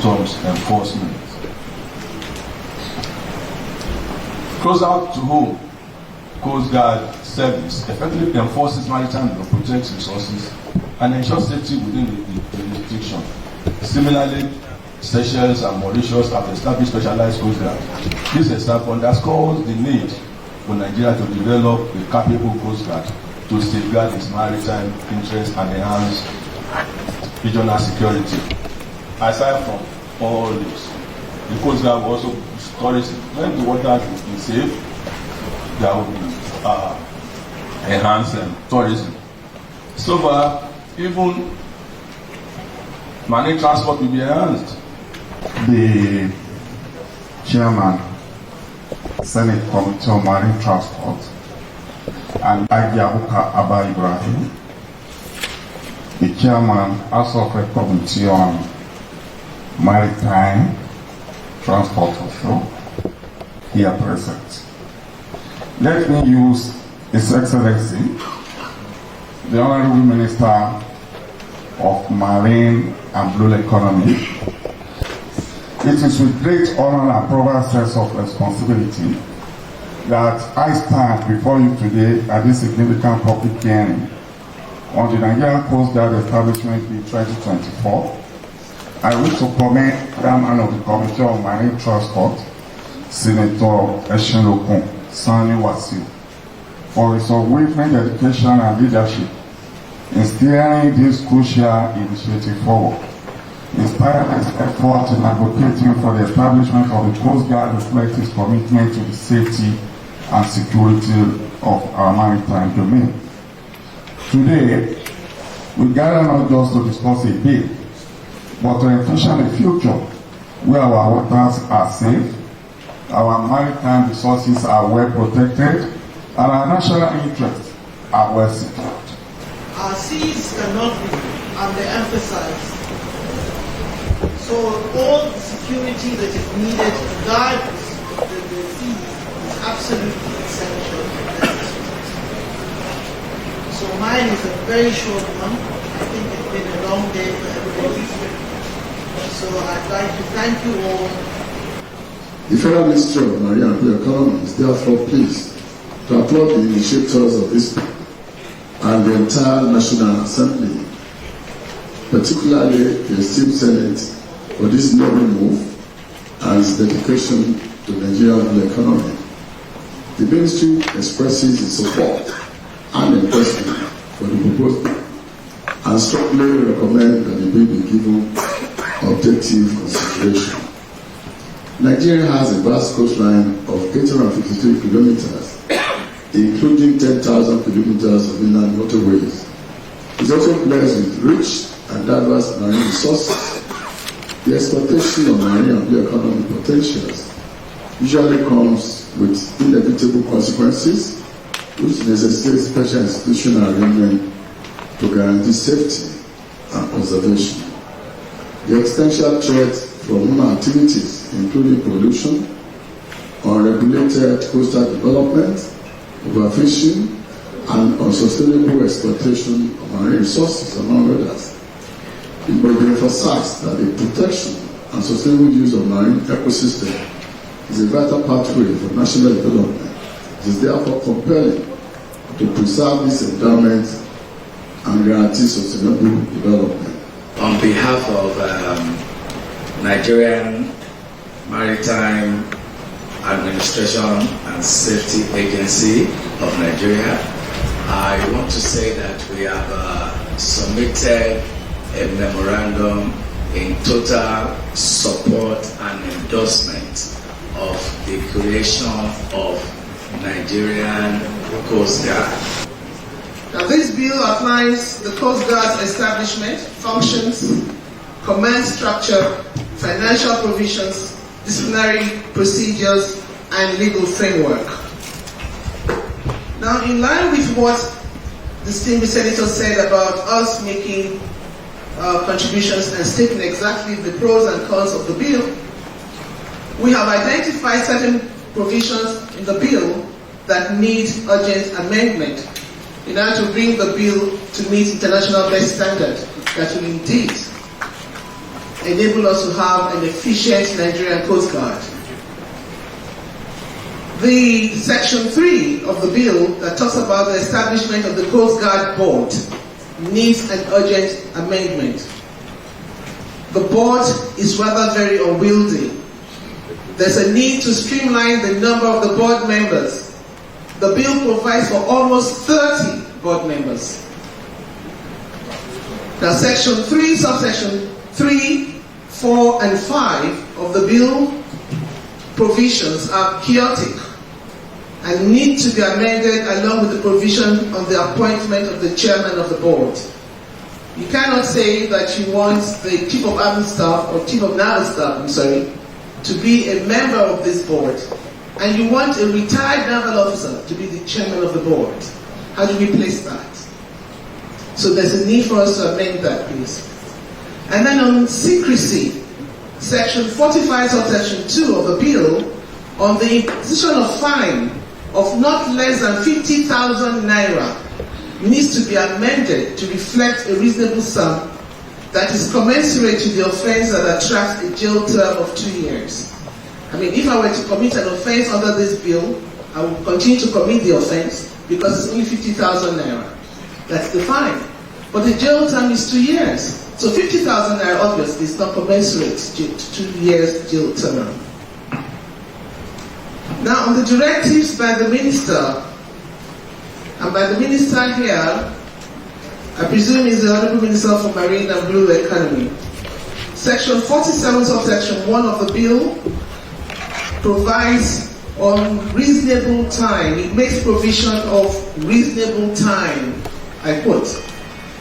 customs enforcement. Closer to home, Coast Guard service effectively enforces maritime law, protects resources, and ensures safety within the jurisdiction. Similarly, Seychelles and Mauritius have established specialized Coast Guard. This example underscores the need for Nigeria to develop a capable Coast Guard to safeguard its maritime interests and enhance regional security. Aside from all this, the Coast Guard will also boost tourism. When the water is safe, there will be enhanced tourism. So far, even marine transport will be enhanced. The chairman, Senate Committee on Marine Transport, and Ala-Igbo, the chairman, also of a committee on maritime transport also, here present. Let me use His Excellency, the Honorable Minister of Marine and Blue Economy. It is with great honor and proper sense of responsibility that I stand before you today at this significant public hearing on the Nigerian Coast Guard establishment in 2024. I wish to commend the chairman of the Committee on Marine Transport, Senator Eshinlokun Sani Wasiu, for his unwavering dedication and leadership in steering this crucial initiative forward. His tireless effort in advocating for the establishment of the Coast Guard reflects his commitment to the safety and security of our maritime domain. Today, we gather not just to discuss a bill, but to envision a future where our waters are safe, our maritime resources are well protected, and our national interests are well secured. Our seas cannot be underemphasized. So all the security that is needed to guard the seas is absolutely essential. So mine is a very short one. I think it's been a long day for everybody. So I'd like to thank you all. The Federal Ministry of Marine and Blue Economy is therefore pleased to applaud the initiators of this bill and the entire National Assembly, particularly the esteemed Senate, for this noble move and its dedication to Nigerian blue economy. The Ministry expresses its support and endorsement for the proposed bill and strongly recommend that the bill be given objective consideration. Nigeria has a vast coastline of 853 kilometers, including 10,000 kilometers of inland waterways. It is also blessed with rich and diverse marine resources. The exploitation of marine and blue economy potentials usually comes with inevitable consequences, which necessitate special institutional arrangement to guarantee safety and conservation. The existential threat from human activities, including pollution, unregulated coastal development, overfishing, and unsustainable exploitation of marine resources, among others. It must be emphasized that the protection and sustainable use of marine ecosystem is a vital pathway for national development. It is therefore compelling to preserve this endowment and guarantee sustainable development. On behalf of Nigerian Maritime Administration and Safety Agency of Nigeria, I want to say that we have submitted a memorandum in total support and endorsement of the creation of Nigerian Coast Guard. Now this bill outlines the Coast Guard's establishment, functions, command structure, financial provisions, disciplinary procedures, and legal framework. Now, in line with what the esteemed senator said about us making contributions and stating exactly the pros and cons of the bill, we have identified certain provisions in the bill that need urgent amendment in order to bring the bill to meet international best standard that will indeed enable us to have an efficient Nigerian Coast Guard. The Section 3 of the bill that talks about the establishment of the Coast Guard Board needs an urgent amendment. The board is rather very unwieldy. There's a need to streamline the number of the board members. The bill provides for almost 30 board members. Now, Section 3, subsection 3, 4, and 5 of the bill provisions are chaotic and need to be amended along with the provision on the appointment of the chairman of the board. You cannot say that you want the Chief of Army Staff or Chief of Naval Staff, to be a member of this board, and you want a retired naval officer to be the chairman of the board. How do we place that? So there's a need for us to amend that, please. And then on secrecy, Section 45, subsection 2 of the bill, on the imposition of fine of not less than 50,000 naira, needs to be amended to reflect a reasonable sum that is commensurate to the offense that attracts a jail term of 2 years. I mean, if I were to commit an offense under this bill, I would continue to commit the offense because it's only 50,000 naira. That's the fine. But the jail term is 2 years. So 50,000 naira obviously is not commensurate to 2 years jail term. Now, on the directives by the minister, and by the minister here, I presume is the Honorable Minister for Marine and Blue Economy. Section 47, subsection 1 of the bill provides on reasonable time. It makes provision of reasonable time, I quote.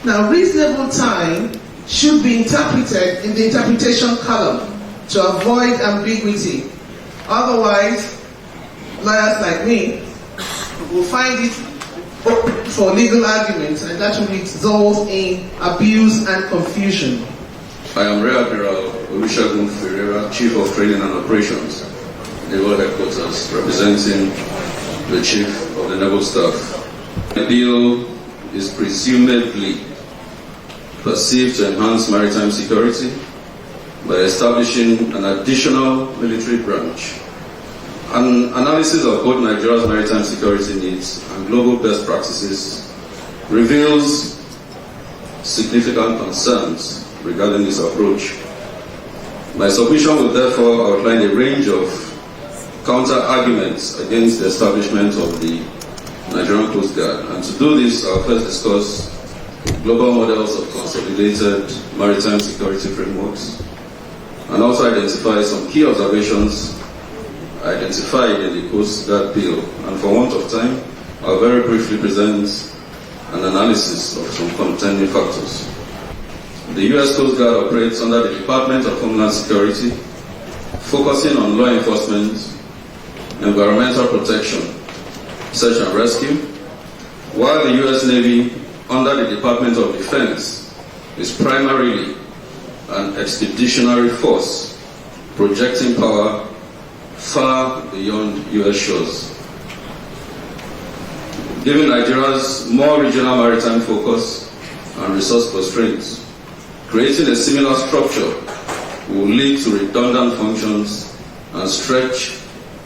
Now, reasonable time should be interpreted in the interpretation column to avoid ambiguity. Otherwise, lawyers like me will find it for legal arguments, and that will result in abuse and confusion. I am Rear Admiral Olusegun Ferreira, Chief of Training and Operations, Naval Headquarters, representing the Chief of the Naval Staff. The bill is presumably perceived to enhance maritime security by establishing an additional military branch. An analysis of both Nigeria's maritime security needs and global best practices reveals significant concerns regarding this approach. My submission will therefore outline a range of counter-arguments against the establishment of the Nigerian Coast Guard. And to do this, I'll first discuss global models of consolidated maritime security frameworks and also identify some key observations identified in the Coast Guard Bill. And for want of time, I'll very briefly present an analysis of some contending factors. The U.S. Coast Guard operates under the Department of Homeland Security, focusing on law enforcement, environmental protection, search and rescue, while the U.S. Navy, under the Department of Defense, is primarily an expeditionary force projecting power far beyond U.S. shores. Given Nigeria's more regional maritime focus and resource constraints, creating a similar structure will lead to redundant functions and stretch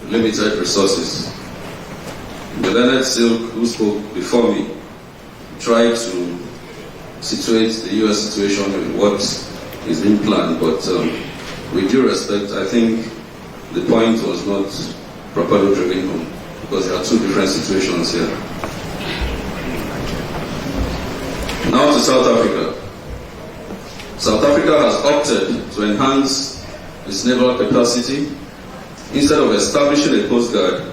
limited resources. The learned Silk, who spoke before me, tried to situate the U.S. situation with what is being planned, but with due respect, I think the point was not properly driven home, because there are two different situations here. Now to South Africa. South Africa has opted to enhance its naval capacity instead of establishing a coast guard,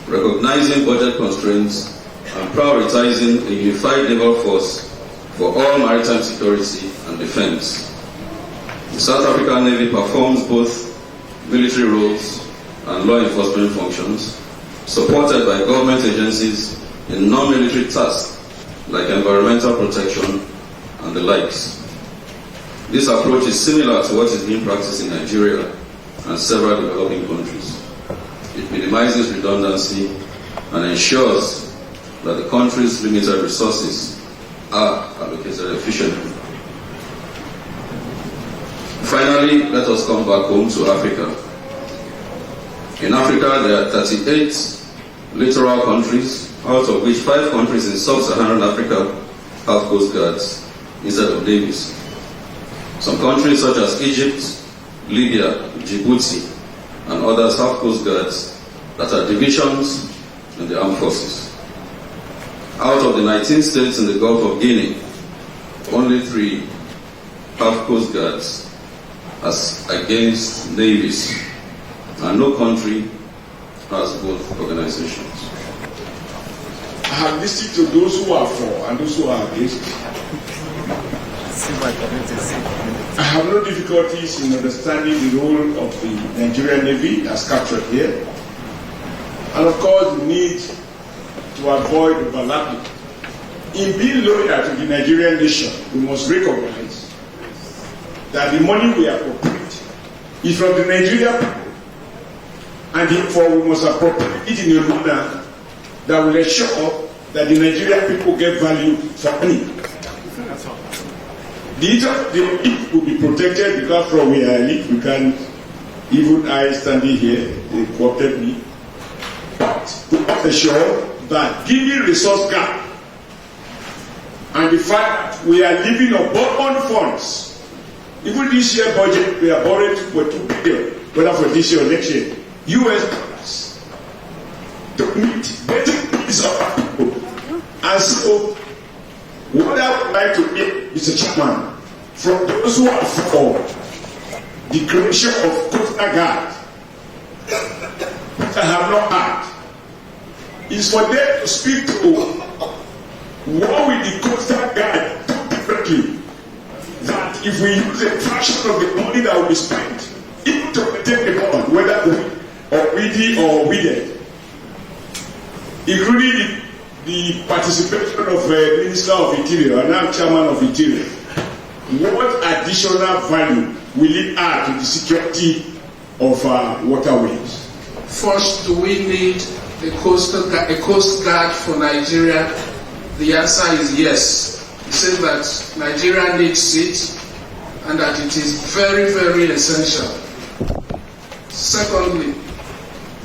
recognizing budget constraints and prioritizing a unified naval force for all maritime security and defense. The South African Navy performs both military roles and law enforcement functions, supported by government agencies in non-military tasks like environmental protection and the likes. This approach is similar to what is being practiced in Nigeria and several developing countries. It minimizes redundancy and ensures that the country's limited resources are allocated efficiently. Finally, let us come back home to Africa. In Africa, there are 38 littoral countries, out of which 5 countries in sub-Saharan Africa have coast guards instead of navies. Some countries such as Egypt, Libya, Djibouti, and others have coast guards that are divisions in the armed forces. Out of the 19 states in the Gulf of Guinea, only 3 have coast guards as against navies, and no country has both organizations. I have listened to those who are for and those who are against. I have no difficulties in understanding the role of the Nigerian Navy as captured here, and of course the need to avoid overlapping. In being loyal to the Nigerian nation, we must recognize that the money we appropriate is from the Nigerian people, and therefore we must appropriate it in a manner that will ensure that the Nigerian people get value for money. The elite will be protected because from we are elite, we can, even I standing here, they quoted me. But we must ensure that given resource gap and the fact that we are living on borrowed funds, even this year budget, we are borrowing for $2 billion, whether for this year or next year, US dollars, to meet basic needs of our people. And so, what I would like to hear, Mr. Chairman, from those who are for the creation of Coast Guard, which I have not heard, is for them to speak to what will the Coast Guard do differently. That if we use a fraction of the money that will be spent, even to maintain the bond, whether we or weeded, including the participation of Minister of Interior and now Chairman of Interior, what additional value will it add to the security of our waterways? First, do we need a coast guard for Nigeria? The answer is yes. It says that Nigeria needs it and that it is very, very essential. Secondly,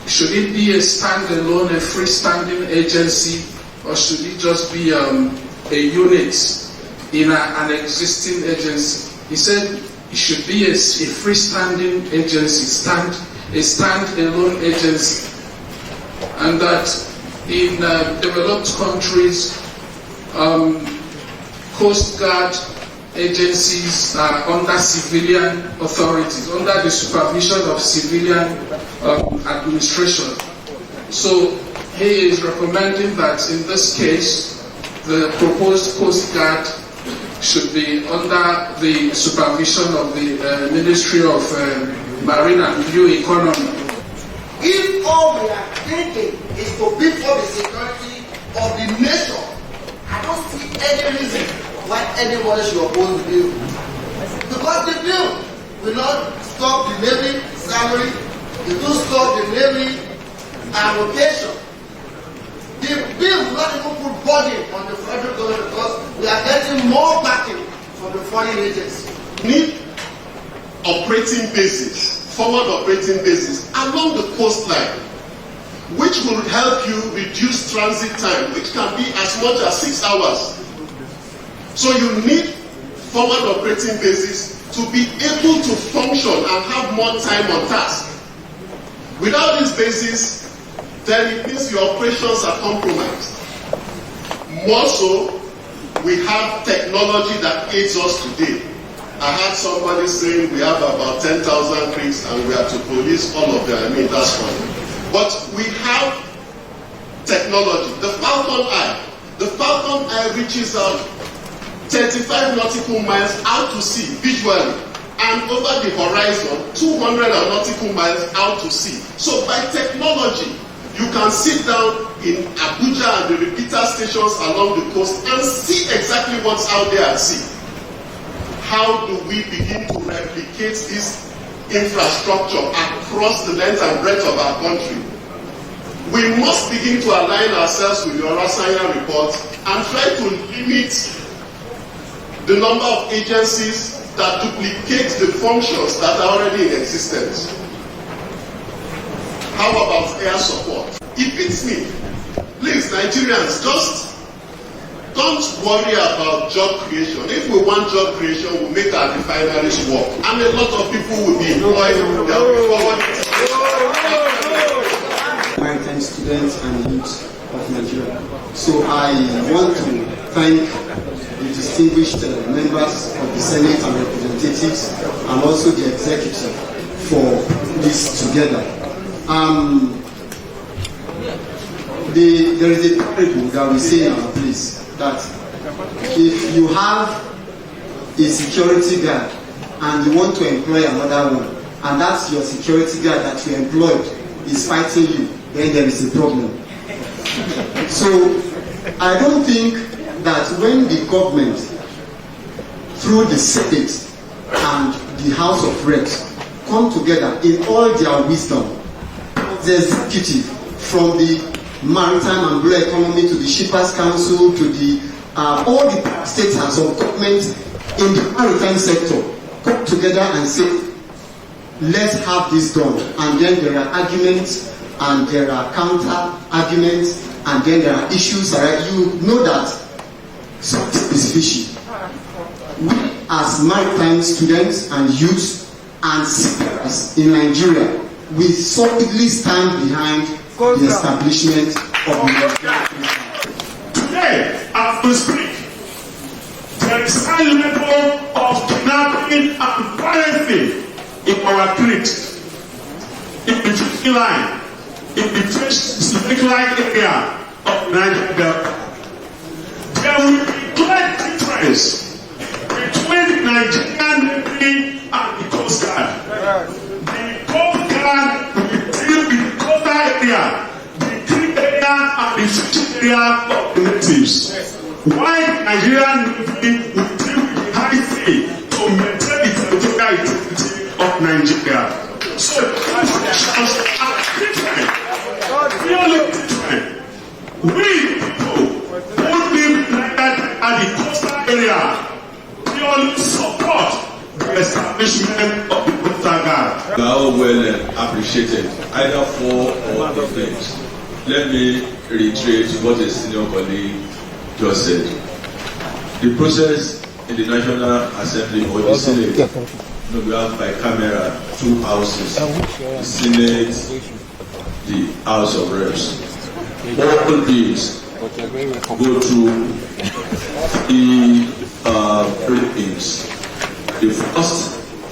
should it be a standalone, a freestanding agency, or should it just be a unit in an existing agency? He said it should be a freestanding agency, a stand-alone agency, and that in developed countries, Coast Guard agencies are under civilian authorities, under the supervision of civilian administration. So he is recommending that in this case, the proposed Coast Guard should be under the supervision of the Ministry of Marine and Blue Economy. If all we are thinking is to beef up the security of the nation, I don't see any reason why anyone should oppose the bill. Because the bill will not stop the Navy salary, it will stop the Navy allocation. The bill will not even put burden on the federal government because we are getting more backing from the foreign agencies. Need operating bases, forward operating bases along the coastline, which will help you reduce transit time, which can be as much as 6 hours. So you need forward operating bases to be able to function and have more time on task. Without these bases, then it means your operations are compromised. More so, we have technology that aids us today. I heard somebody saying we have about 10,000 rigs and we have to police all of them. I mean, that's funny. But we have technology. The Falcon Eye reaches out 35 nautical miles out to sea visually, and over the horizon 200 nautical miles out to sea. So by technology, you can sit down in Abuja and the repeater stations along the coast and see exactly what's out there at sea. How do we begin to replicate this infrastructure across the length and breadth of our country? We must begin to align ourselves with the Orasanya report and try to limit the number of agencies that duplicate the functions that are already in existence. How about air support? It beats me. Please, Nigerians, just don't worry about job creation. If we want job creation, we'll make our refineries work. And a lot of people will be employed. They'll be forwarded. Maritime students and youth of Nigeria. So I want to thank the distinguished members of the Senate and representatives and also the executive for this together. There is a parable that we say in our place that if you have a security guard and you want to employ another one, and that's your security guard that you employed is fighting you, then there is a problem. So I don't think that when the government, through the Senate and the House of Reps, come together in all their wisdom, the executive, from the maritime and blue economy to the Shippers Council to the all the stakeholders of government in the maritime sector, come together and say, let's have this done. And then there are arguments and there are counter arguments and then there are issues. You know that something is fishy. We as maritime students and youth and seafarers in Nigeria, we solidly stand behind the establishment of the Nigerian. Today, as we speak, there is high level of kidnapping and piracy in our creeks, in the fishing line, in the Pacific line area of Nigeria. There will be great difference between the Nigerian Navy and the Coast Guard. The Coast Guard will deal with the coastal area, the creek area, and the fishing area of the natives. Why the Nigerian Navy will deal with the high sea to maintain the territorial integrity of Nigeria. So the conditions are different, really different. We people who live at the coastal area purely support the establishment of the coastal guard. They are all well appreciated, either for or against. Let me reiterate what a senior colleague just said. The process in the National Assembly or the Senate, we have by camera two houses, the Senate, the House of Reps. All bills go through the readings. The first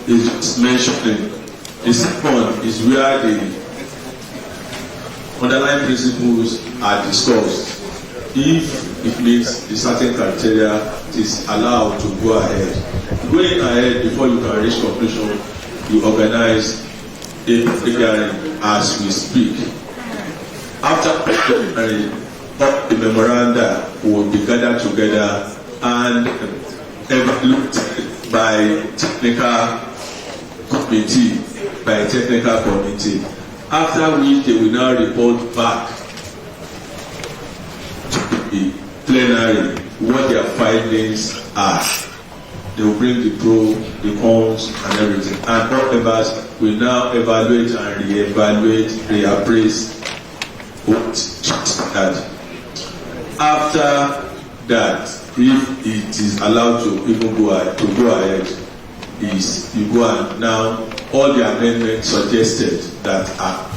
is just mentioning, the second is where the underlying principles are discussed. If it meets the certain criteria, it is allowed to go ahead. Going ahead, before you can reach conclusion, you organize a hearing as we speak. After the memoranda will be gathered together and evaluated by technical committee, after which they will now report back to the plenary what their findings are. They will bring the pros, the cons, and everything. And all members will now evaluate and re-evaluate, reappraise what that. After that, if it is allowed to even go ahead, is you go and now all the amendments suggested that are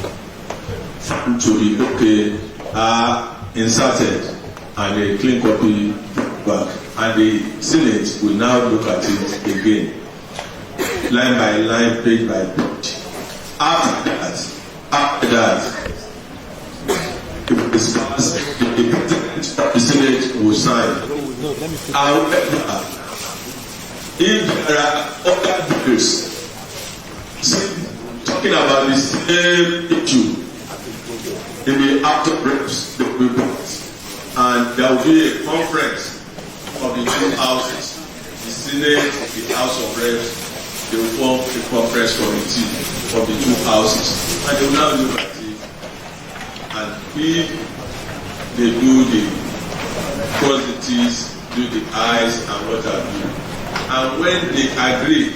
found to be okay are inserted and a clean copy back, and the Senate will now look at it again, line by line, page by page. After that, if it is passed, the President of the Senate will sign. However, if there are other bills talking about the same issue in the Act of Reps, they will be brought, and there will be a conference of the two houses, the Senate, the House of Reps. They will form a conference committee of the two houses, and they will now look at it. And if they do the positives, do the eyes and what have you, and when they agree,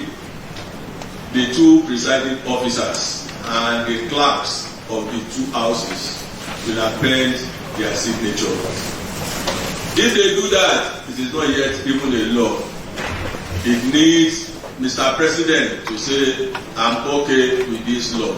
the two presiding officers and the clerks of the two houses will append their signature. If they do that, it is not yet even a law. It needs Mr. President to say, I'm okay with this law.